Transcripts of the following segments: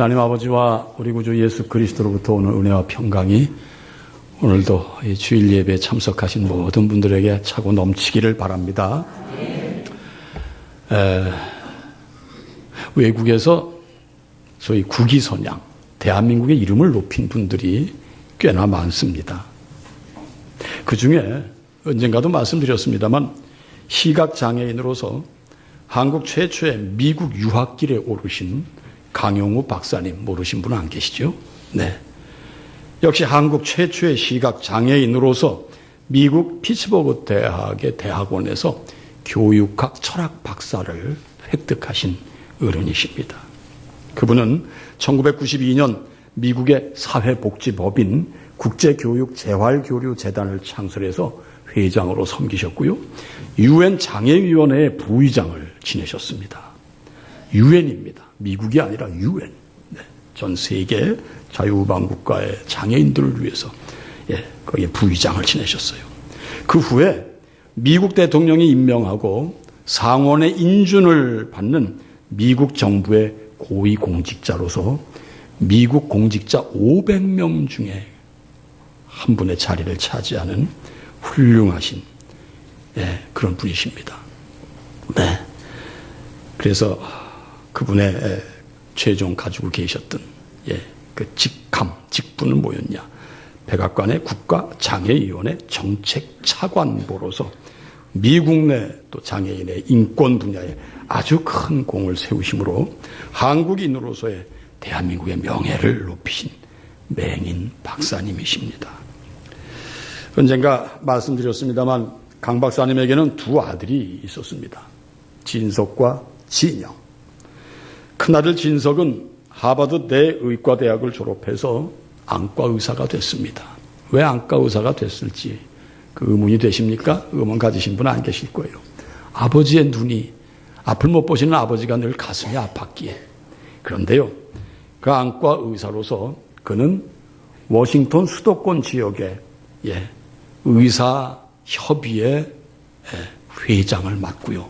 하나님 아버지와 우리 구주 예수 그리스도로부터 오는 은혜와 평강이 오늘도 이 주일 예배에 참석하신 모든 분들에게 차고 넘치기를 바랍니다. 외국에서 소위 국위선양, 대한민국의 이름을 높인 분들이 꽤나 많습니다. 그 중에 언젠가도 말씀드렸습니다만 시각장애인으로서 한국 최초의 미국 유학길에 오르신 강용우 박사님 모르신 분 안 계시죠? 네. 역시 한국 최초의 시각장애인으로서 미국 피츠버그 대학의 대학원에서 교육학 철학 박사를 획득하신 어른이십니다. 그분은 1992년 미국의 사회복지법인 국제교육재활교류재단을 창설해서 회장으로 섬기셨고요. UN 장애위원회의 부의장을 지내셨습니다. UN입니다. 미국이 아니라 UN. 네. 전 세계 자유우방국가의 장애인들을 위해서 거기에 부의장을 지내셨어요. 그 후에 미국 대통령이 임명하고 상원의 인준을 받는 미국 정부의 고위공직자로서 미국 공직자 500명 중에 한 분의 자리를 차지하는 훌륭하신 그런 분이십니다. 네. 그래서 그분의 최종 가지고 계셨던 그 직분은 뭐였냐? 백악관의 국가장애위원회 정책차관보로서 미국 내 또 장애인의 인권 분야에 아주 큰 공을 세우심으로 한국인으로서의 대한민국의 명예를 높이신 맹인 박사님이십니다. 언젠가 말씀드렸습니다만 강 박사님에게는 두 아들이 있었습니다. 진석과 진영. 큰아들 진석은 하버드 내의과대학을 졸업해서 안과 의사가 됐습니다. 왜 안과 의사가 됐을지 그 의문이 되십니까? 의문 가지신 분 안 계실 거예요. 아버지의 눈이 앞을 못 보시는 아버지가 늘 가슴이 아팠기에. 그런데요, 그 안과 의사로서 그는 워싱턴 수도권 지역의 의사협의회 회장을 맡고요.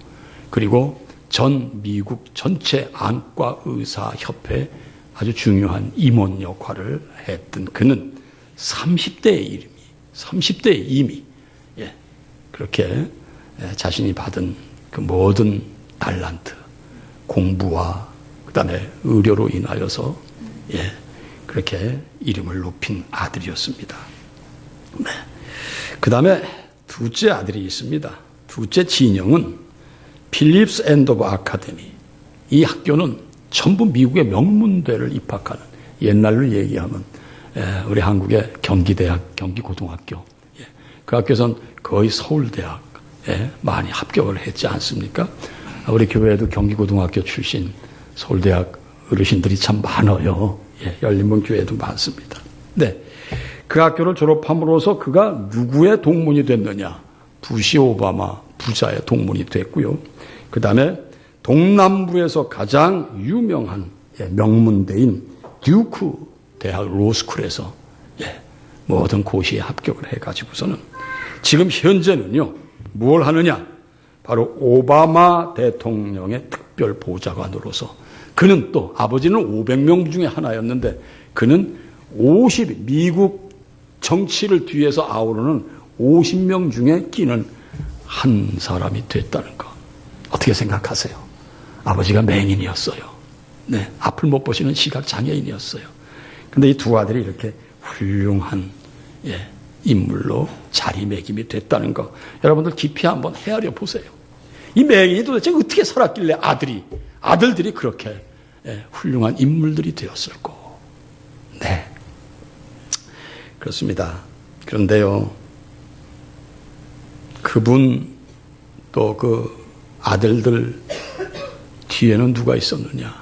그리고 전 미국 전체 안과의사협회 아주 중요한 임원 역할을 했던 그는 30대에 이미 그렇게 자신이 받은 그 모든 달란트, 공부와 그다음에 의료로 인하여서 그렇게 이름을 높인 아들이었습니다. 네. 그다음에 둘째 아들이 있습니다. 둘째 진영은 필립스 앤더버 아카데미. 이 학교는 전부 미국의 명문대를 입학하는, 옛날로 얘기하면 우리 한국의 경기대학, 경기고등학교. 그 학교에서는 거의 서울대학에 많이 합격을 했지 않습니까? 우리 교회에도 경기고등학교 출신 서울대학 어르신들이 참 많아요. 열린문 교회도 많습니다. 네. 그 학교를 졸업함으로써 그가 누구의 동문이 됐느냐? 부시 오바마 부자의 동문이 됐고요. 그 다음에 동남부에서 가장 유명한 명문대인 듀크 대학 로스쿨에서 모든 고시에 합격을 해가지고서는 지금 현재는요, 뭘 하느냐? 바로 오바마 대통령의 특별 보좌관으로서 그는 또 아버지는 500명 중에 하나였는데 그는 미국 정치를 뒤에서 아우르는 50명 중에 끼는 한 사람이 됐다는 거. 어떻게 생각하세요? 아버지가 맹인이었어요. 네, 앞을 못 보시는 시각장애인이었어요. 근데 이 두 아들이 이렇게 훌륭한 인물로 자리매김이 됐다는 거. 여러분들 깊이 한번 헤아려 보세요. 이 맹인이 도대체 어떻게 살았길래 아들들이 그렇게 훌륭한 인물들이 되었을까? 네. 그렇습니다. 그런데요, 그분 또 그 아들들 뒤에는 누가 있었느냐?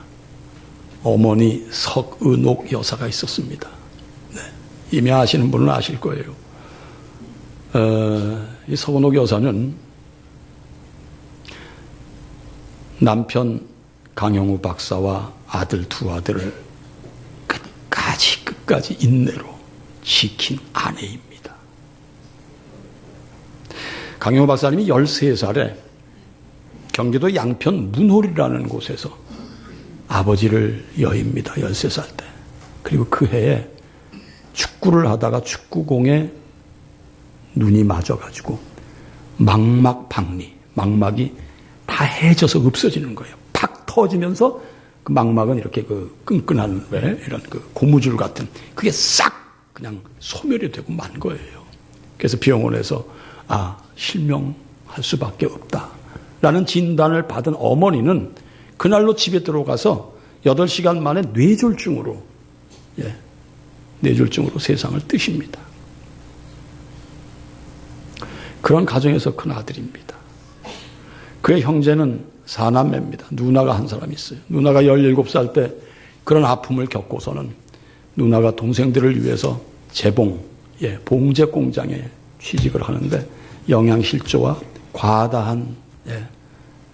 어머니 석은옥 여사가 있었습니다. 네. 이미 아시는 분은 아실 거예요. 이 석은옥 여사는 남편 강용우 박사와 두 아들을 끝까지 인내로 지킨 아내입니다. 강용우 박사님이 13살에 경기도 양평 문홀이라는 곳에서 아버지를 여입니다. 13살 때. 그리고 그 해에 축구를 하다가 축구공에 눈이 맞아가지고 망막이 다 해져서 없어지는 거예요. 팍 터지면서 그 망막은 이렇게 그 끈끈한 이런 그 고무줄 같은 그게 싹 그냥 소멸이 되고 만 거예요. 그래서 병원에서 실명할 수밖에 없다라는 진단을 받은 어머니는 그날로 집에 들어가서 8시간 만에 뇌졸중으로 세상을 뜨십니다. 그런 가정에서 큰 아들입니다. 그의 형제는 4남매입니다. 누나가 한 사람 있어요. 누나가 17살 때 그런 아픔을 겪고서는 누나가 동생들을 위해서 봉제 공장에 취직을 하는데 영양실조와 과다한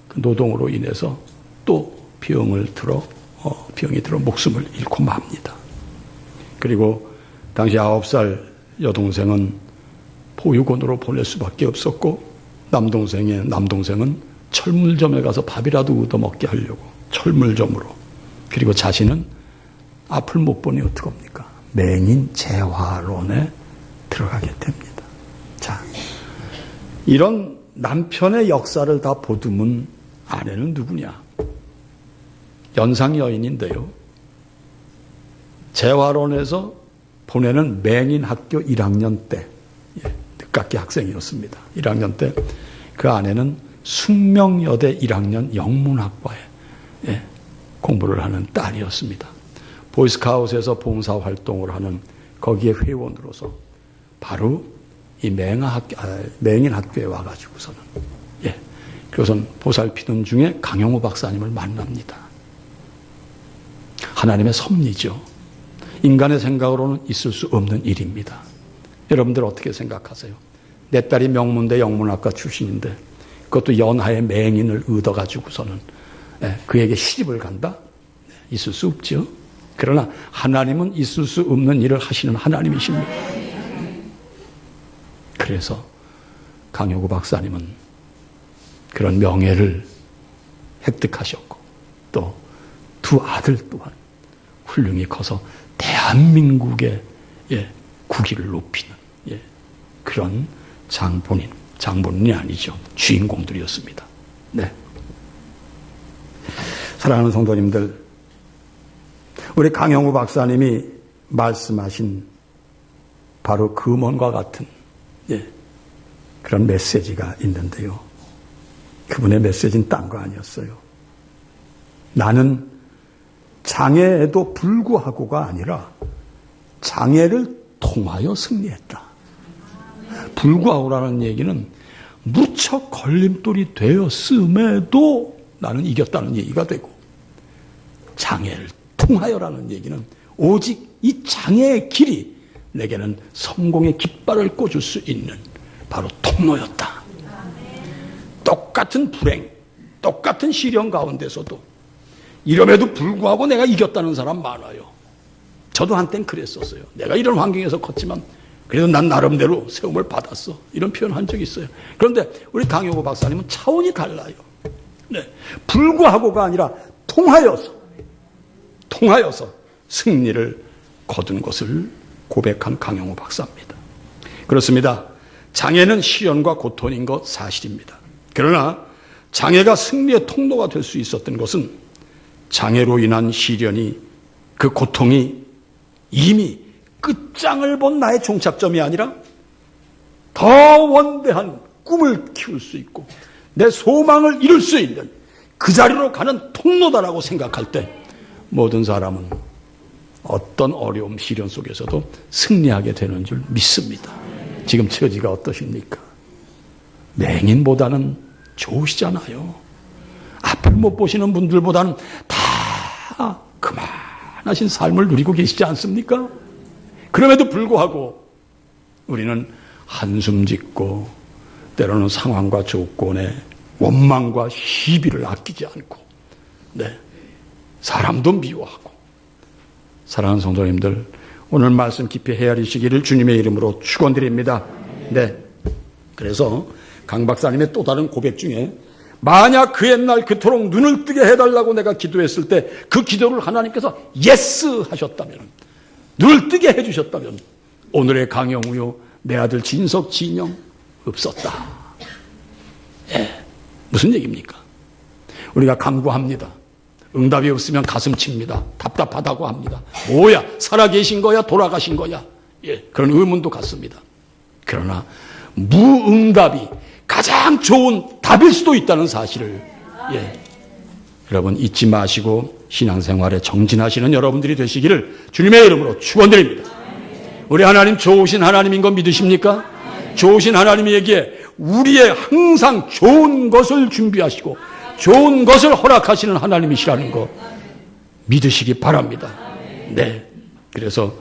그 노동으로 인해서 또 병이 들어 목숨을 잃고 맙니다. 그리고 당시 9살 여동생은 보육원으로 보낼 수밖에 없었고 남동생은 철물점에 가서 밥이라도 얻어먹게 하려고 철물점으로, 그리고 자신은 앞을 못 보니 어떡합니까? 맹인 재활원에 들어가게 됩니다. 자, 이런 남편의 역사를 다 보듬은 아내는 누구냐? 연상 여인인데요. 재활원에서 보내는 맹인 학교 1학년 때, 늦깎이 학생이었습니다. 1학년 때 그 아내는 숙명여대 1학년 영문학과에 공부를 하는 딸이었습니다. 보이스카웃에서 봉사활동을 하는 거기에 회원으로서 바로 이 맹인 학교에 와가지고서는 그것은 보살피던 중에 강영호 박사님을 만납니다. 하나님의 섭리죠. 인간의 생각으로는 있을 수 없는 일입니다. 여러분들 어떻게 생각하세요? 내 딸이 명문대 영문학과 출신인데 그것도 연하의 맹인을 얻어가지고서는 그에게 시집을 간다? 있을 수 없죠. 그러나 하나님은 있을 수 없는 일을 하시는 하나님이십니다. 그래서 강효구 박사님은 그런 명예를 획득하셨고 또 두 아들 또한 훌륭히 커서 대한민국의 국위를 높이는 그런 장본인이 아니죠. 주인공들이었습니다. 네. 사랑하는 성도님들, 우리 강영우 박사님이 말씀하신 바로 금원과 같은 그런 메시지가 있는데요. 그분의 메시지는 딴 거 아니었어요. 나는 장애에도 불구하고가 아니라 장애를 통하여 승리했다. 불구하고라는 얘기는 무척 걸림돌이 되었음에도 나는 이겼다는 얘기가 되고, 장애를 통하여라는 얘기는 오직 이 장애의 길이 내게는 성공의 깃발을 꽂을 수 있는 바로 통로였다. 똑같은 불행, 똑같은 시련 가운데서도 이럼에도 불구하고 내가 이겼다는 사람 많아요. 저도 한땐 그랬었어요. 내가 이런 환경에서 컸지만 그래도 난 나름대로 세움을 받았어. 이런 표현 한 적이 있어요. 그런데 우리 강효구 박사님은 차원이 달라요. 불구하고가 아니라 통하여서 승리를 거둔 것을 고백한 강영호 박사입니다. 그렇습니다. 장애는 시련과 고통인 것 사실입니다. 그러나 장애가 승리의 통로가 될 수 있었던 것은 장애로 인한 시련이, 그 고통이 이미 끝장을 본 나의 종착점이 아니라 더 원대한 꿈을 키울 수 있고 내 소망을 이룰 수 있는 그 자리로 가는 통로다라고 생각할 때 모든 사람은 어떤 어려움, 시련 속에서도 승리하게 되는 줄 믿습니다. 지금 처지가 어떠십니까? 맹인보다는 좋으시잖아요. 앞을 못 보시는 분들보다는 다 그만하신 삶을 누리고 계시지 않습니까? 그럼에도 불구하고 우리는 한숨 짓고 때로는 상황과 조건에 원망과 시비를 아끼지 않고 사람도 미워하고. 사랑하는 성도님들, 오늘 말씀 깊이 헤아리시기를 주님의 이름으로 축원드립니다. 그래서 강 박사님의 또 다른 고백 중에 만약 그 옛날 그토록 눈을 뜨게 해달라고 내가 기도했을 때 그 기도를 하나님께서 예스 하셨다면, 눈을 뜨게 해주셨다면 오늘의 강영우요, 내 아들 진석, 진영 없었다. 예, 무슨 얘기입니까? 우리가 간구합니다. 응답이 없으면 가슴 칩니다. 답답하다고 합니다. 뭐야, 살아계신 거야, 돌아가신 거야? 예, 그런 의문도 갖습니다. 그러나 무응답이 가장 좋은 답일 수도 있다는 사실을, 예, 여러분 잊지 마시고 신앙생활에 정진하시는 여러분들이 되시기를 주님의 이름으로 축원드립니다. 우리 하나님 좋으신 하나님인 거 믿으십니까? 좋으신 하나님에게 우리의 항상 좋은 것을 준비하시고 좋은 것을 허락하시는 하나님이시라는 거 믿으시기 바랍니다. 네. 그래서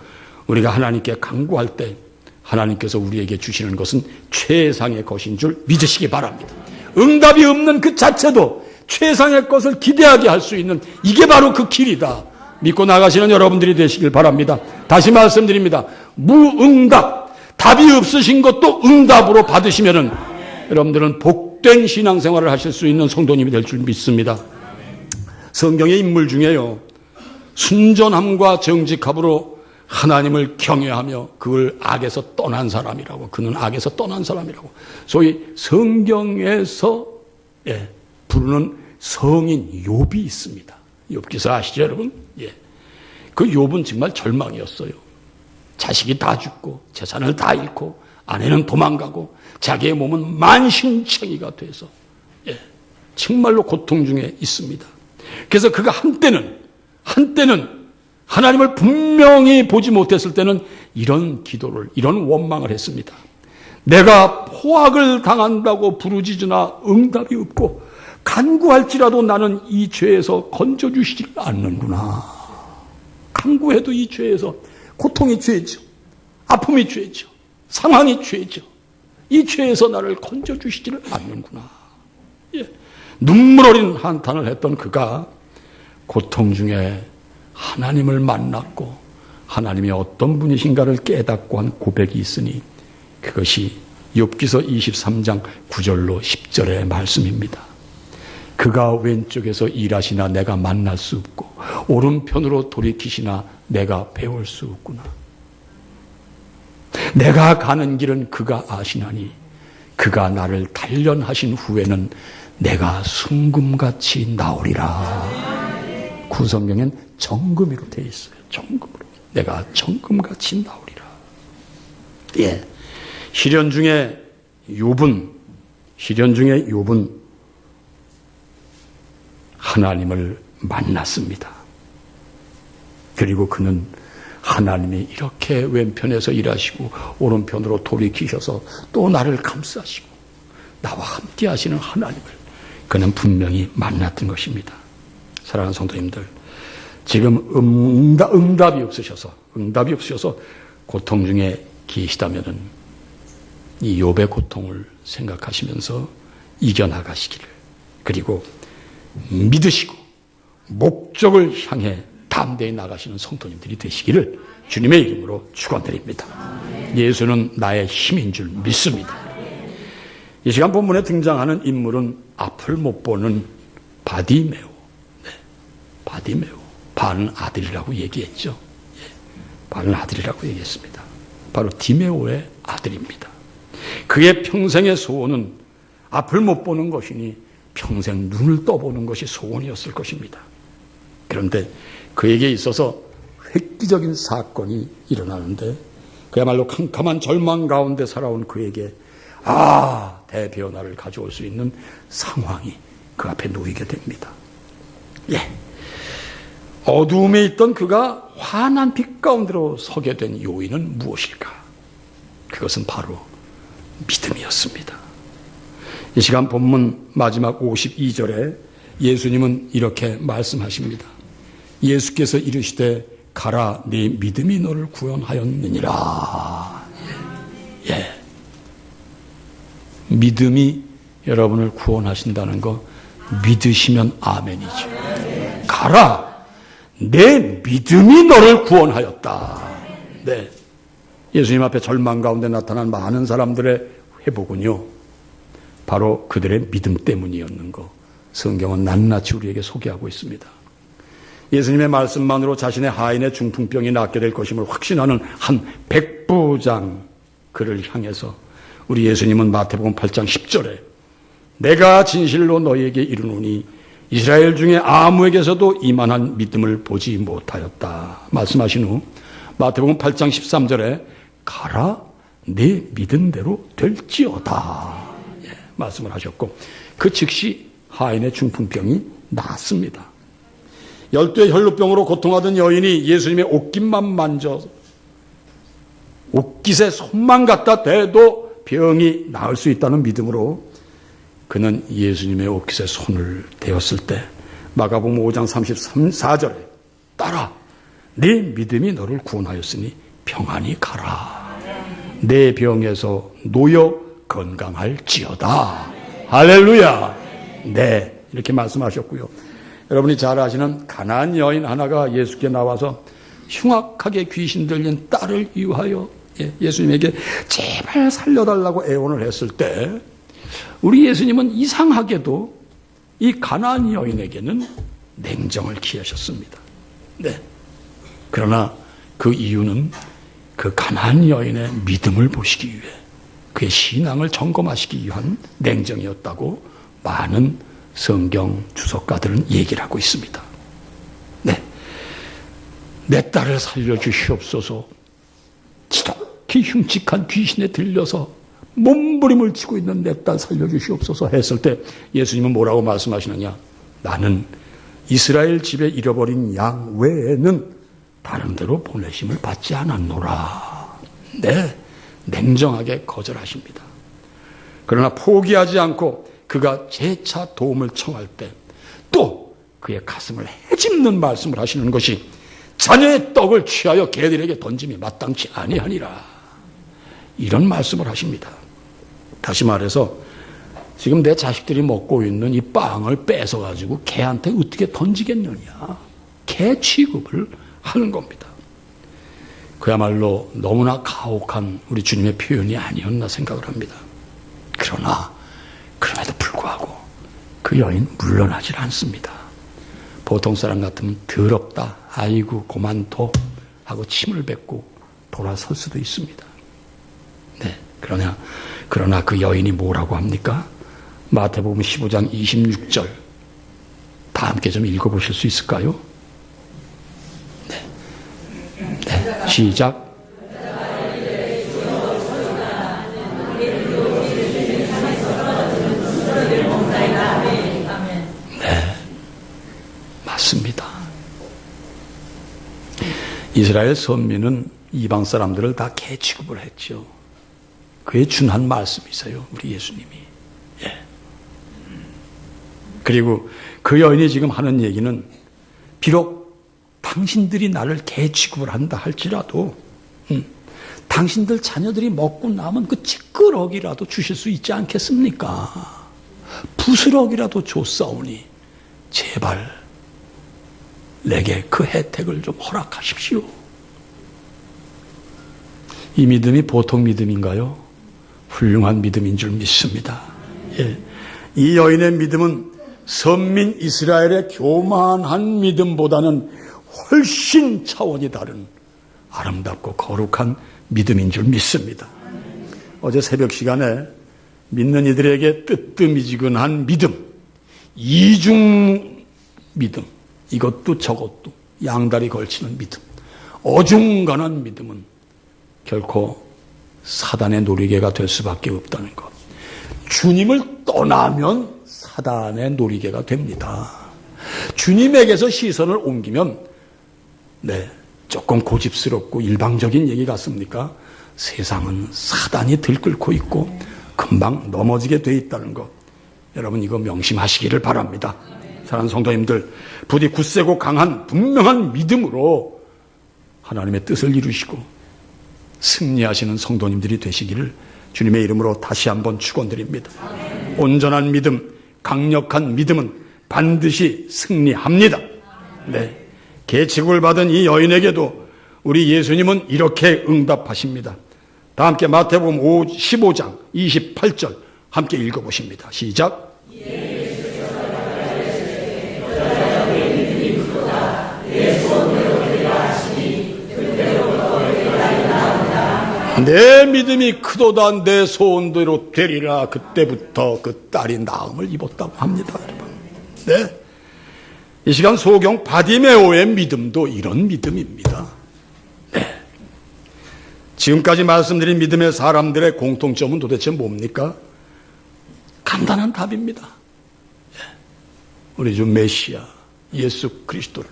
우리가 하나님께 간구할 때 하나님께서 우리에게 주시는 것은 최상의 것인 줄 믿으시기 바랍니다. 응답이 없는 그 자체도 최상의 것을 기대하게 할 수 있는, 이게 바로 그 길이다. 믿고 나가시는 여러분들이 되시길 바랍니다. 다시 말씀드립니다. 무응답, 답이 없으신 것도 응답으로 받으시면은 여러분들은 복된 신앙생활을 하실 수 있는 성도님이 될 줄 믿습니다. 성경의 인물 중에요, 순전함과 정직함으로 하나님을 경외하며 그걸 악에서 떠난 사람이라고, 그는 악에서 떠난 사람이라고 소위 성경에서, 예, 부르는 성인 욥이 있습니다. 욥기서 아시죠, 여러분? 예. 그 욥은 정말 절망이었어요. 자식이 다 죽고 재산을 다 잃고 아내는 도망가고 자기의 몸은 만신창이가 돼서, 예, 정말로 고통 중에 있습니다. 그래서 그가 한때는 하나님을 분명히 보지 못했을 때는 이런 기도를, 이런 원망을 했습니다. 내가 포악을 당한다고 부르짖으나 응답이 없고 간구할지라도 나는 이 죄에서 건져주시지 않는구나. 간구해도 이 죄에서, 고통이 죄죠, 아픔이 죄죠, 상황이 죄죠, 이 죄에서 나를 건져주시지를 않는구나. 예. 눈물 어린 한탄을 했던 그가 고통 중에 하나님을 만났고 하나님이 어떤 분이신가를 깨닫고 한 고백이 있으니 그것이 욥기서 23장 9절로 10절의 말씀입니다. 그가 왼쪽에서 일하시나 내가 만날 수 없고 오른편으로 돌이키시나 내가 배울 수 없구나. 내가 가는 길은 그가 아시나니 그가 나를 단련하신 후에는 내가 순금같이 나오리라. 구성경엔 정금이로 되어 있어요. 정금으로. 내가 정금같이 나오리라. 예. 시련 중에 욥은 하나님을 만났습니다. 그리고 그는 하나님이 이렇게 왼편에서 일하시고 오른편으로 돌이키셔서 또 나를 감싸시고 나와 함께 하시는 하나님을 그는 분명히 만났던 것입니다. 사랑하는 성도님들, 지금 응답이 없으셔서 고통 중에 계시다면은 이 욥의 고통을 생각하시면서 이겨나가시기를, 그리고 믿으시고 목적을 향해 담대히 나가시는 성도님들이 되시기를 주님의 이름으로 축원드립니다. 예수는 나의 힘인 줄 믿습니다. 이 시간 본문에 등장하는 인물은 앞을 못 보는 바디메오. 네, 바디메오. 바는 아들이라고 얘기했죠. 예, 바는 아들이라고 얘기했습니다. 바로 디메오의 아들입니다. 그의 평생의 소원은 앞을 못 보는 것이니 평생 눈을 떠보는 것이 소원이었을 것입니다. 그런데 그에게 있어서 획기적인 사건이 일어나는데 그야말로 캄캄한 절망 가운데 살아온 그에게 대변화를 가져올 수 있는 상황이 그 앞에 놓이게 됩니다. 예. 어두움에 있던 그가 환한 빛 가운데로 서게 된 요인은 무엇일까? 그것은 바로 믿음이었습니다. 이 시간 본문 마지막 52절에 예수님은 이렇게 말씀하십니다. 예수께서 이르시되 가라, 네 믿음이 너를 구원하였느니라. 예. 믿음이 여러분을 구원하신다는 거 믿으시면 아멘이죠. 가라, 내 믿음이 너를 구원하였다. 네. 예수님 앞에 절망 가운데 나타난 많은 사람들의 회복은요, 바로 그들의 믿음 때문이었는 것, 성경은 낱낱이 우리에게 소개하고 있습니다. 예수님의 말씀만으로 자신의 하인의 중풍병이 낫게 될 것임을 확신하는 한 백부장, 그를 향해서 우리 예수님은 마태복음 8장 10절에 내가 진실로 너희에게 이르노니 이스라엘 중에 아무에게서도 이만한 믿음을 보지 못하였다 말씀하신 후 마태복음 8장 13절에 가라 네 믿은 대로 될지어다 말씀을 하셨고, 그 즉시 하인의 중풍병이 나았습니다. 12의 혈루병으로 고통하던 여인이 예수님의 옷깃만 만져 옷깃에 손만 갖다 대도 병이 나을 수 있다는 믿음으로 그는 예수님의 옷깃에 손을 대었을 때 마가복음 5장 34절에 따라 네 믿음이 너를 구원하였으니 평안히 가라. 내 병에서 놓여 건강할지어다. 할렐루야. 네, 이렇게 말씀하셨고요. 여러분이 잘 아시는 가나안 여인 하나가 예수께 나와서 흉악하게 귀신 들린 딸을 위하여 예수님에게 제발 살려달라고 애원을 했을 때 우리 예수님은 이상하게도 이 가나안 여인에게는 냉정을 기하셨습니다. 네. 그러나 그 이유는 그 가나안 여인의 믿음을 보시기 위해, 그의 신앙을 점검하시기 위한 냉정이었다고 많은 성경 주석가들은 얘기를 하고 있습니다. 네. 내 딸을 살려주시옵소서. 지독히 흉측한 귀신에 들려서 몸부림을 치고 있는 내 딸 살려주시옵소서 했을 때 예수님은 뭐라고 말씀하시느냐? 나는 이스라엘 집에 잃어버린 양 외에는 다른 데로 보내심을 받지 않았노라. 네, 냉정하게 거절하십니다. 그러나 포기하지 않고 그가 재차 도움을 청할 때 또 그의 가슴을 헤집는 말씀을 하시는 것이 자녀의 떡을 취하여 개들에게 던짐이 마땅치 아니하니라. 이런 말씀을 하십니다. 다시 말해서 지금 내 자식들이 먹고 있는 이 빵을 뺏어가지고 개한테 어떻게 던지겠느냐. 개 취급을 하는 겁니다. 그야말로 너무나 가혹한 우리 주님의 표현이 아니었나 생각을 합니다. 그러나 그럼에도 불구하고 그 여인 물러나질 않습니다. 보통 사람 같으면 더럽다, 아이고 고만둬 하고 침을 뱉고 돌아설 수도 있습니다. 네, 그러나 그 여인이 뭐라고 합니까? 마태복음 15장 26절 다 함께 좀 읽어보실 수 있을까요? 네, 시작. 네, 맞습니다. 이스라엘 선민은 이방 사람들을 다 개 취급을 했죠. 그에 준한 말씀이세요, 우리 예수님이. 예. 그리고 그 여인이 지금 하는 얘기는 비록 당신들이 나를 개 취급을 한다 할지라도 당신들 자녀들이 먹고 남은 그 찌끄러기라도 주실 수 있지 않겠습니까? 부스럭이라도 줬사오니 제발 내게 그 혜택을 좀 허락하십시오. 이 믿음이 보통 믿음인가요? 훌륭한 믿음인 줄 믿습니다. 예. 이 여인의 믿음은 선민 이스라엘의 교만한 믿음보다는 훨씬 차원이 다른 아름답고 거룩한 믿음인 줄 믿습니다. 어제 새벽 시간에 믿는 이들에게 뜨뜻미지근한 믿음, 이중 믿음, 이것도 저것도 양다리 걸치는 믿음, 어중간한 믿음은 결코 사단의 놀이개가 될 수밖에 없다는 것. 주님을 떠나면 사단의 놀이개가 됩니다. 주님에게서 시선을 옮기면 조금 고집스럽고 일방적인 얘기 같습니까? 세상은 사단이 들끓고 있고 금방 넘어지게 돼 있다는 것. 여러분 이거 명심하시기를 바랍니다. 사랑하는 성도님들, 부디 굳세고 강한 분명한 믿음으로 하나님의 뜻을 이루시고 승리하시는 성도님들이 되시기를 주님의 이름으로 다시 한번 축원드립니다. 온전한 믿음, 강력한 믿음은 반드시 승리합니다. 네. 계책을 받은 이 여인에게도 우리 예수님은 이렇게 응답하십니다. 다 함께 마태복음 15장 28절 함께 읽어보십니다. 시작. 내 믿음이 크도다 내 소원대로 되리라. 그때부터 그 딸이 나음을 입었다고 합니다. 여러분. 네. 이 시간 소경 바디메오의 믿음도 이런 믿음입니다. 네. 지금까지 말씀드린 믿음의 사람들의 공통점은 도대체 뭡니까? 간단한 답입니다. 네. 우리 주 메시아 예수 그리스도를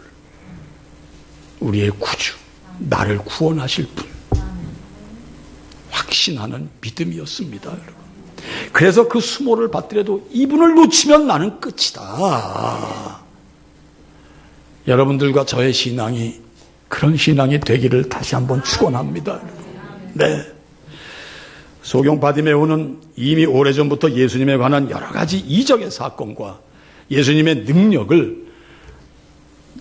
우리의 구주, 나를 구원하실 분 확신하는 믿음이었습니다, 여러분. 그래서 그 수모를 받더라도 이분을 놓치면 나는 끝이다. 여러분들과 저의 신앙이 그런 신앙이 되기를 다시 한번 축원합니다. 네. 소경 바디메오는 이미 오래전부터 예수님에 관한 여러 가지 이적의 사건과 예수님의 능력을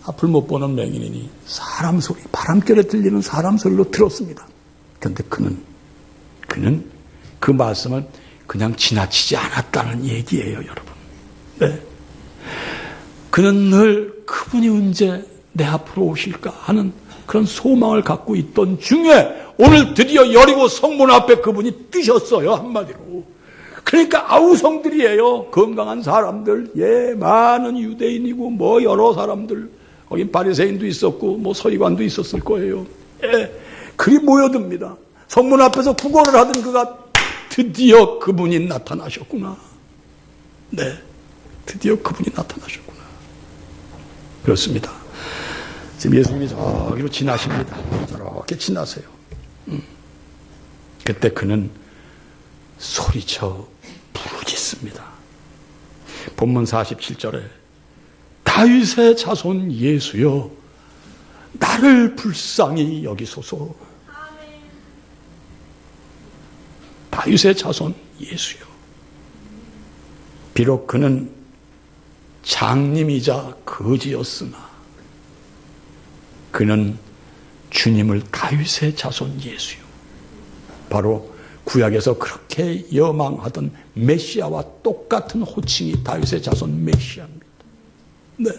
앞을 못 보는 맹인이니 사람 소리, 바람결에 들리는 사람 소리로 들었습니다. 그런데 그는 그 말씀을 그냥 지나치지 않았다는 얘기예요, 여러분. 네. 그는 늘 그분이 언제 내 앞으로 오실까 하는 그런 소망을 갖고 있던 중에 오늘 드디어 여리고 성문 앞에 그분이 뜨셨어요, 한마디로. 그러니까 아우성들이에요. 건강한 사람들, 예, 많은 유대인이고 뭐 여러 사람들, 거기 바리새인도 있었고 뭐 서기관도 있었을 거예요. 예, 그리 모여듭니다. 성문 앞에서 구걸을 하던 그가 드디어 그분이 나타나셨구나. 네, 드디어 그분이 나타나셨구나. 그렇습니다. 지금 예수님이 저기로 지나십니다. 저렇게 지나세요. 그때 그는 소리쳐 부르짖습니다. 본문 47절에 다윗의 자손 예수여 나를 불쌍히 여기소서. 다윗의 자손 예수여. 비록 그는 장님이자 거지였으나 그는 주님을 다윗의 자손 예수요. 바로 구약에서 그렇게 여망하던 메시아와 똑같은 호칭이 다윗의 자손 메시아입니다. 네.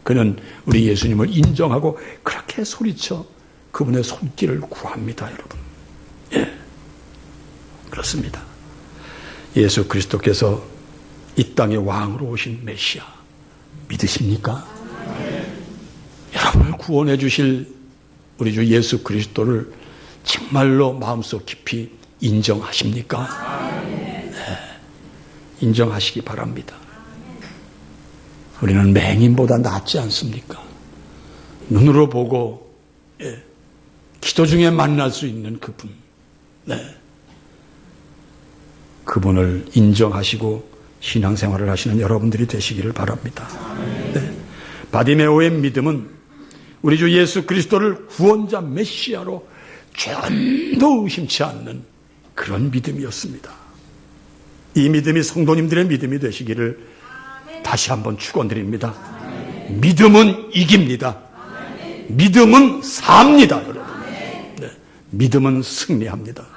그는 우리 예수님을 인정하고 그렇게 소리쳐 그분의 손길을 구합니다, 여러분. 예. 그렇습니다. 예수 그리스도께서 이 땅의 왕으로 오신 메시아 믿으십니까? 여러분을 구원해 주실 우리 주 예수 그리스도를 정말로 마음속 깊이 인정하십니까? 네. 인정하시기 바랍니다. 우리는 맹인보다 낫지 않습니까? 눈으로 보고 기도 중에 만날 수 있는 그분. 네. 그분을 인정하시고 신앙생활을 하시는 여러분들이 되시기를 바랍니다. 네. 바디메오의 믿음은 우리 주 예수 그리스도를 구원자 메시아로 전도 의심치 않는 그런 믿음이었습니다. 이 믿음이 성도님들의 믿음이 되시기를 다시 한번 축원드립니다. 믿음은 이깁니다. 믿음은 삽니다, 여러분. 네. 믿음은 승리합니다.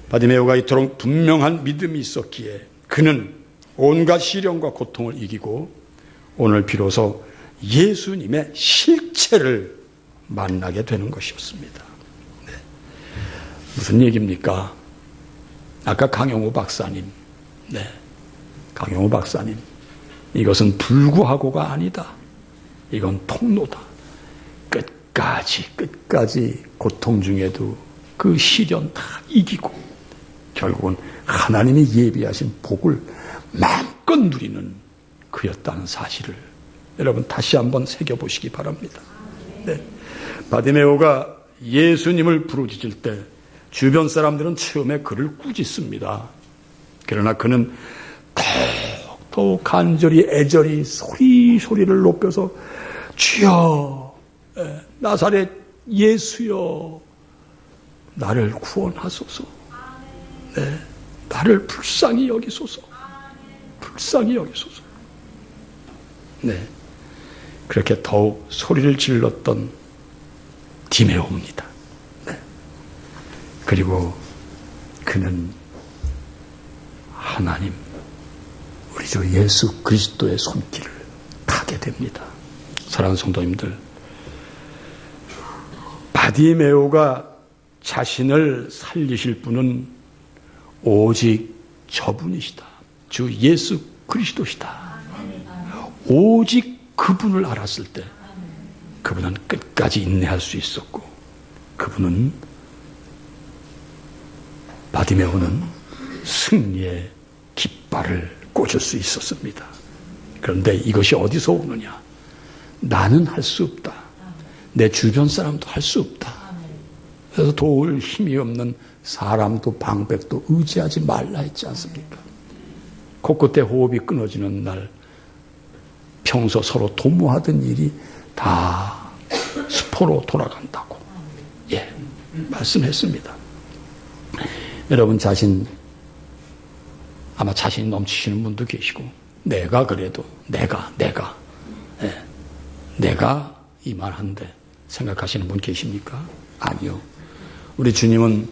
바디메오가 이토록 분명한 믿음이 있었기에 그는 온갖 시련과 고통을 이기고 오늘 비로소 예수님의 실체를 만나게 되는 것이었습니다. 네. 무슨 얘기입니까? 아까 강영우 박사님, 네, 강영우 박사님, 이것은 불구하고가 아니다. 이건 통로다. 끝까지 고통 중에도 그 시련 다 이기고 결국은 하나님이 예비하신 복을 마음껏 누리는 그였다는 사실을 여러분 다시 한번 새겨보시기 바랍니다. 네. 바디메오가 예수님을 부르짖을 때 주변 사람들은 처음에 그를 꾸짖습니다. 그러나 그는 더욱 간절히 애절히 소리를 높여서 주여 나사렛 예수여 나를 구원하소서. 네, 나를 불쌍히 여기소서. 불쌍히 여기소서. 네, 그렇게 더욱 소리를 질렀던 디메오입니다. 네. 그리고 그는 하나님, 우리 주 예수 그리스도의 손길을 타게 됩니다. 사랑하는 성도님들, 바디메오가 자신을 살리실 분은 오직 저분이시다. 주 예수 그리스도시다. 오직 그분을 알았을 때 그분은 끝까지 인내할 수 있었고, 그분은, 바디메오는 승리의 깃발을 꽂을 수 있었습니다. 그런데 이것이 어디서 오느냐? 나는 할 수 없다. 내 주변 사람도 할 수 없다. 그래서 도울 힘이 없는 사람도 방백도 의지하지 말라 했지 않습니까? 코끝에 호흡이 끊어지는 날, 평소 서로 도모하던 일이 다 수포로 돌아간다고, 말씀했습니다. 여러분 아마 자신이 넘치시는 분도 계시고, 내가 그래도 내가 이만한데 생각하시는 분 계십니까? 아니요. 우리 주님은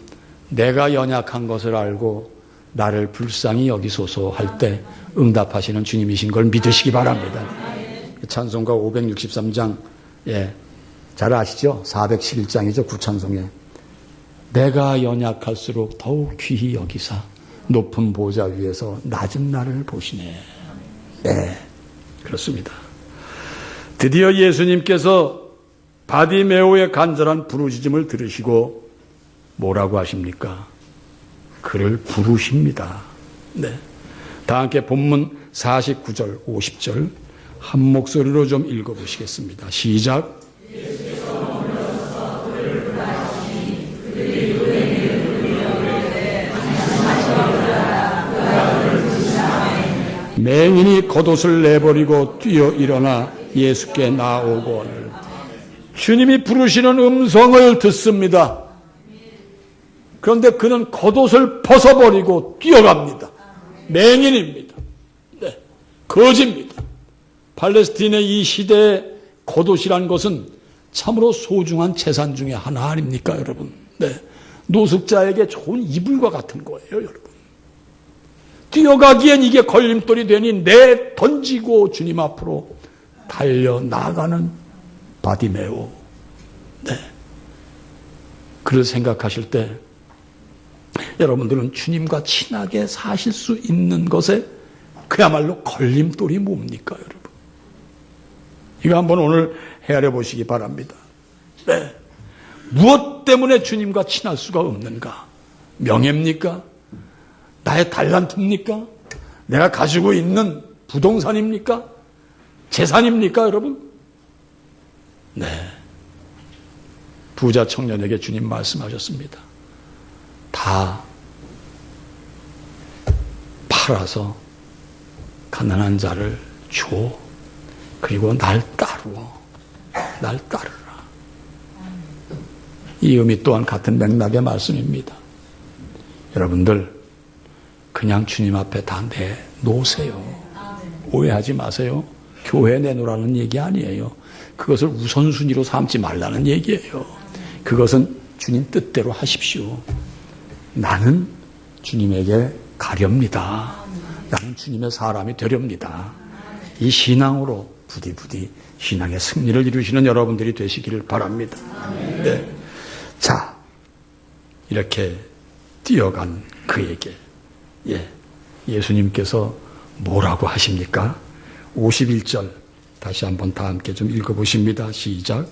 내가 연약한 것을 알고 나를 불쌍히 여기소서 할 때 응답하시는 주님이신 걸 믿으시기 바랍니다. 찬송가 563장, 잘 아시죠? 411장이죠. 구찬송에. 내가 연약할수록 더욱 귀히 여기사 높은 보좌 위에서 낮은 나를 보시네. 네, 그렇습니다. 드디어 예수님께서 바디메오의 간절한 부르짖음을 들으시고 뭐라고 하십니까? 그를 부르십니다. 네. 다 함께 본문 49절, 50절 한 목소리로 좀 읽어보시겠습니다. 시작. 맹인이 겉옷을 내버리고 뛰어 일어나 예수께 나오고, 주님이 부르시는 음성을 듣습니다. 그런데 그는 겉옷을 벗어버리고 뛰어갑니다. 맹인입니다. 네, 거지입니다. 팔레스틴의 이 시대의 겉옷이란 것은 참으로 소중한 재산 중에 하나 아닙니까, 여러분? 네, 노숙자에게 좋은 이불과 같은 거예요, 여러분. 뛰어가기엔 이게 걸림돌이 되니 던지고 주님 앞으로 달려나가는 바디메오. 네. 그를 생각하실 때 여러분들은 주님과 친하게 사실 수 있는 것에 그야말로 걸림돌이 뭡니까, 여러분? 이거 한번 오늘 헤아려 보시기 바랍니다. 네. 무엇 때문에 주님과 친할 수가 없는가? 명예입니까? 나의 달란트입니까? 내가 가지고 있는 부동산입니까? 재산입니까, 여러분? 네. 부자 청년에게 주님 말씀하셨습니다. 다 팔아서 가난한 자를 줘. 그리고 날 따르라. 이 의미 또한 같은 맥락의 말씀입니다. 여러분들, 그냥 주님 앞에 다 내놓으세요. 오해하지 마세요. 교회 내놓으라는 얘기 아니에요. 그것을 우선순위로 삼지 말라는 얘기예요. 그것은 주님 뜻대로 하십시오. 나는 주님에게 가렵니다. 나는 주님의 사람이 되렵니다. 이 신앙으로 부디부디 신앙의 승리를 이루시는 여러분들이 되시기를 바랍니다. 네. 자, 이렇게 뛰어간 그에게 예수님께서 뭐라고 하십니까? 51절 다시 한번 다 함께 좀 읽어보십니다. 시작.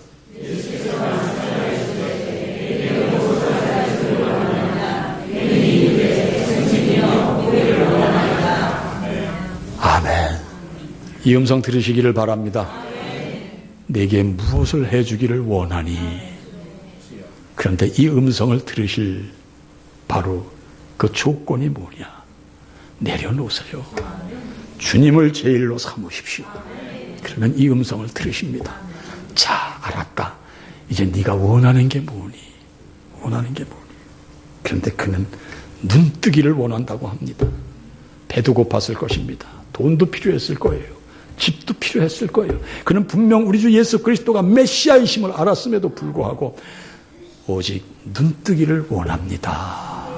아멘. 이 음성 들으시기를 바랍니다. 내게 무엇을 해주기를 원하니? 그런데 이 음성을 들으실 바로 그 조건이 뭐냐? 내려놓으세요. 주님을 제일로 삼으십시오. 그러면 이 음성을 들으십니다. 자, 알았다. 이제 네가 원하는 게 뭐니? 그런데 그는 눈뜨기를 원한다고 합니다. 배도 고팠을 것입니다. 돈도 필요했을 거예요. 집도 필요했을 거예요. 그는 분명 우리 주 예수 그리스도가 메시아이심을 알았음에도 불구하고 오직 눈뜨기를 원합니다.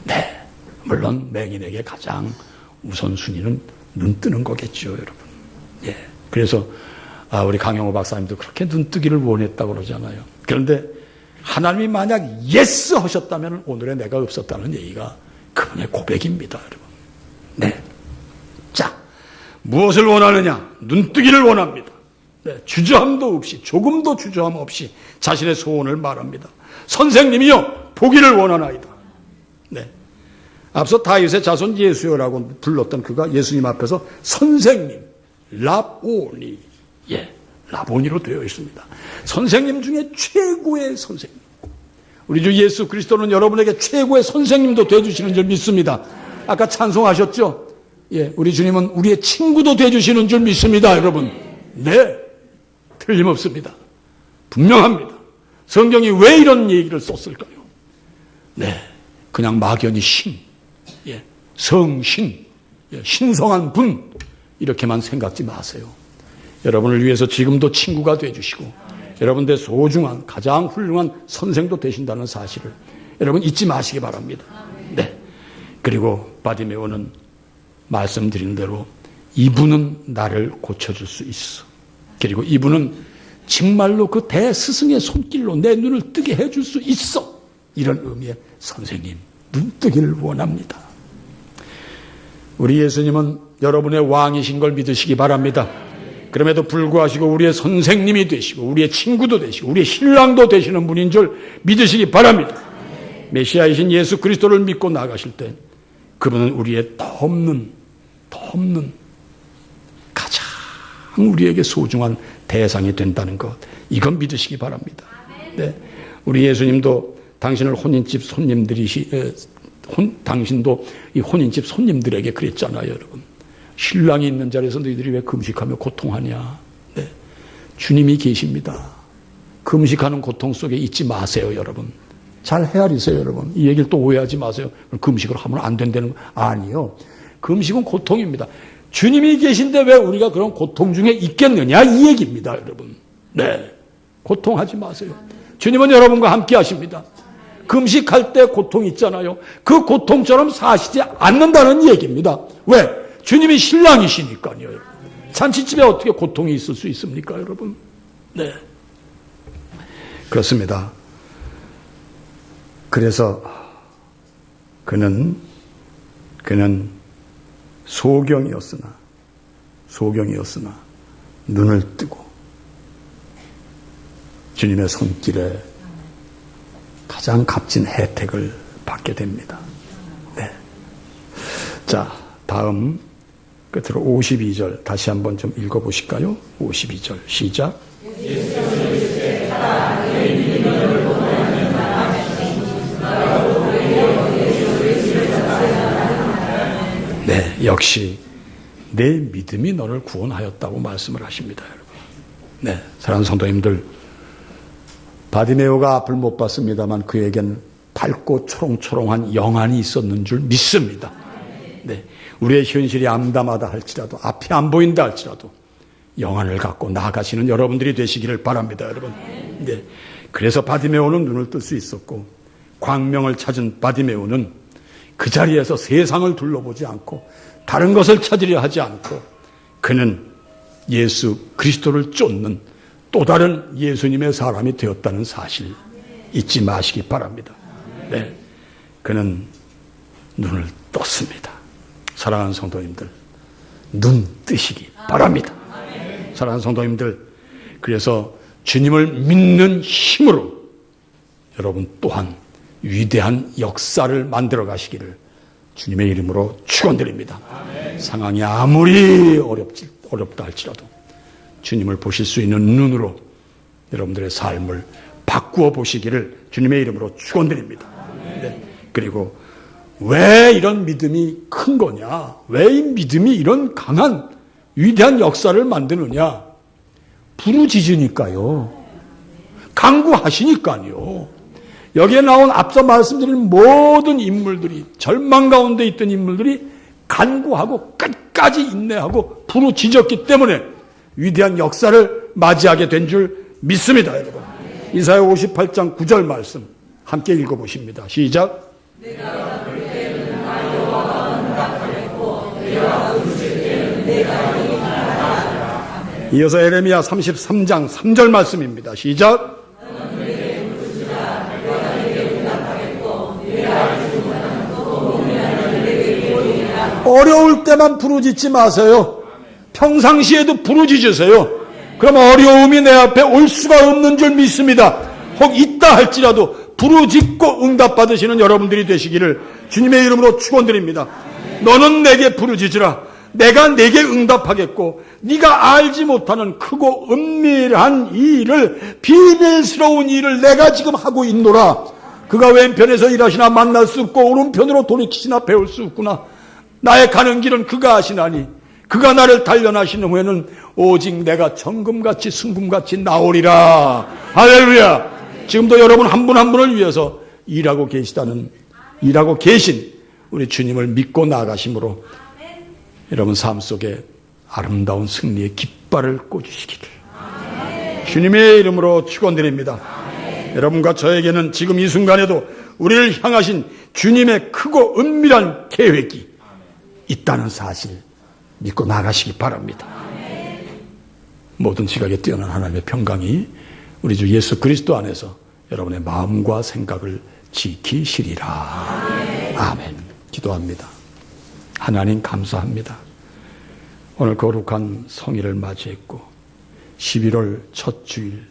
네, 물론 맹인에게 가장 우선순위는 눈 뜨는 거겠죠, 여러분. 예. 그래서 우리 강영호 박사님도 그렇게 눈 뜨기를 원했다고 그러잖아요. 그런데 하나님이 만약 예스 하셨다면 오늘의 내가 없었다는 얘기가 그분의 고백입니다, 여러분. 네. 자, 무엇을 원하느냐? 눈 뜨기를 원합니다. 네. 주저함도 없이, 조금도 주저함 없이 자신의 소원을 말합니다. 선생님이여, 보기를 원하나이다. 네. 앞서 다윗의 자손 예수여라고 불렀던 그가 예수님 앞에서 선생님, 라보니, 예, 라보니로 되어 있습니다. 선생님 중에 최고의 선생님. 우리 주 예수 그리스도는 여러분에게 최고의 선생님도 되어주시는 줄 믿습니다. 아까 찬송하셨죠? 예, 우리 주님은 우리의 친구도 되어주시는 줄 믿습니다, 여러분. 네, 틀림없습니다. 분명합니다. 성경이 왜 이런 얘기를 썼을까요? 네, 그냥 막연히 신, 예, 성신, 예, 신성한 분, 이렇게만 생각지 마세요. 여러분을 위해서 지금도 친구가 되어주시고 여러분들의 소중한 가장 훌륭한 선생도 되신다는 사실을 여러분 잊지 마시기 바랍니다. 네. 그리고 바디메오는 말씀드린 대로 이분은 나를 고쳐줄 수 있어. 그리고 이분은 정말로 그 대스승의 손길로 내 눈을 뜨게 해줄 수 있어. 이런 의미의 선생님, 눈뜨기를 원합니다. 우리 예수님은 여러분의 왕이신 걸 믿으시기 바랍니다. 그럼에도 불구하고 우리의 선생님이 되시고 우리의 친구도 되시고 우리의 신랑도 되시는 분인 줄 믿으시기 바랍니다. 메시아이신 예수 그리스도를 믿고 나가실 때 그분은 우리의 더 없는 가장 우리에게 소중한 대상이 된다는 것, 이건 믿으시기 바랍니다. 네. 우리 예수님도 당신을 혼인집 당신도 이 혼인집 손님들에게 그랬잖아요, 여러분. 신랑이 있는 자리에서 너희들이 왜 금식하며 고통하냐? 네. 주님이 계십니다. 금식하는 고통 속에 있지 마세요, 여러분. 잘 헤아리세요, 여러분. 이 얘기를 또 오해하지 마세요. 금식을 하면 안 된다는 거 아니요. 금식은 고통입니다. 주님이 계신데 왜 우리가 그런 고통 중에 있겠느냐? 이 얘기입니다, 여러분. 네. 고통하지 마세요. 주님은 여러분과 함께 하십니다. 금식할 때 고통 있잖아요. 그 고통처럼 사시지 않는다는 얘기입니다. 왜? 주님이 신랑이시니까요. 잔치집에 어떻게 고통이 있을 수 있습니까, 여러분? 네. 그렇습니다. 그래서 그는 소경이었으나 눈을 뜨고 주님의 손길에 가장 값진 혜택을 받게 됩니다. 네. 자, 다음 끝으로 52절 다시 한번 좀 읽어보실까요? 52절 시작. 네, 역시 내 믿음이 너를 구원하였다고 말씀을 하십니다, 여러분. 네, 사랑하는 성도님들, 바디메오가 앞을 못 봤습니다만 그에겐 밝고 초롱초롱한 영안이 있었는 줄 믿습니다. 네, 우리의 현실이 암담하다 할지라도, 앞이 안 보인다 할지라도 영안을 갖고 나아가시는 여러분들이 되시기를 바랍니다, 여러분. 네, 그래서 바디메오는 눈을 뜰 수 있었고, 광명을 찾은 바디메오는 그 자리에서 세상을 둘러보지 않고 다른 것을 찾으려 하지 않고 그는 예수 그리스도를 쫓는 또 다른 예수님의 사람이 되었다는 사실 잊지 마시기 바랍니다. 네, 그는 눈을 떴습니다. 사랑하는 성도님들, 눈 뜨시기 바랍니다. 사랑하는 성도님들, 그래서 주님을 믿는 힘으로 여러분 또한 위대한 역사를 만들어 가시기를 주님의 이름으로 축원드립니다. 상황이 아무리 어렵다 할지라도 주님을 보실 수 있는 눈으로 여러분들의 삶을 바꾸어 보시기를 주님의 이름으로 축원드립니다. 네. 그리고 왜 이런 믿음이 큰 거냐? 왜 이 믿음이 이런 강한 위대한 역사를 만드느냐? 부르짖으니까요. 간구하시니까요. 여기에 나온 앞서 말씀드린 모든 인물들이, 절망 가운데 있던 인물들이 간구하고 끝까지 인내하고 부르짖었기 때문에 위대한 역사를 맞이하게 된 줄 믿습니다, 여러분. 이사야 58장 9절 말씀 함께 읽어보십니다. 시작. 내가 부를 때는 나 여호와가 응답하였고 내 이어서 에레미야 33장 3절 말씀입니다. 시작. 어려울 때만 부르짖지 마세요. 평상시에도 부르짖으세요. 그럼 어려움이 내 앞에 올 수가 없는 줄 믿습니다. 혹 있다 할지라도 부르짖고 응답받으시는 여러분들이 되시기를 주님의 이름으로 축원드립니다. 너는 내게 부르짖으라. 내가 내게 응답하겠고 네가 알지 못하는 크고 은밀한 이 일을, 비밀스러운 일을 내가 지금 하고 있노라. 그가 왼편에서 일하시나 만날 수 없고 오른편으로 돌이키시나 배울 수 없구나. 나의 가는 길은 그가 아시나니 그가 나를 단련하신 후에는 오직 내가 정금같이 승금같이 나오리라. 할렐루야. 지금도 여러분 한 분 한 분을 위해서 일하고 계신 우리 주님을 믿고 나아가심으로 여러분 삶 속에 아름다운 승리의 깃발을 꽂으시기를 주님의 이름으로 축원드립니다. 여러분과 저에게는 지금 이 순간에도 우리를 향하신 주님의 크고 은밀한 계획이 있다는 사실 믿고 나가시기 바랍니다. 모든 지각에 뛰어난 하나님의 평강이 우리 주 예수 그리스도 안에서 여러분의 마음과 생각을 지키시리라. 아멘. 기도합니다. 하나님 감사합니다. 오늘 거룩한 성일을 맞이했고 11월 첫 주일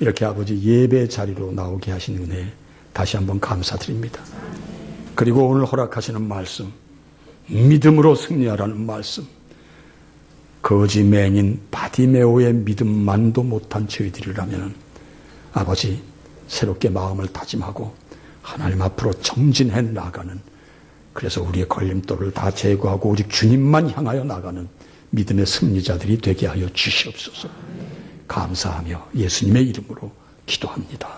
이렇게 아버지 예배 자리로 나오게 하신 은혜 다시 한번 감사드립니다. 그리고 오늘 허락하시는 말씀, 믿음으로 승리하라는 말씀, 거지 맹인 바디메오의 믿음만도 못한 저희들이라면 아버지 새롭게 마음을 다짐하고 하나님 앞으로 정진해 나가는, 그래서 우리의 걸림돌을 다 제거하고 오직 주님만 향하여 나가는 믿음의 승리자들이 되게 하여 주시옵소서. 감사하며 예수님의 이름으로 기도합니다.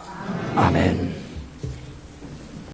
아멘.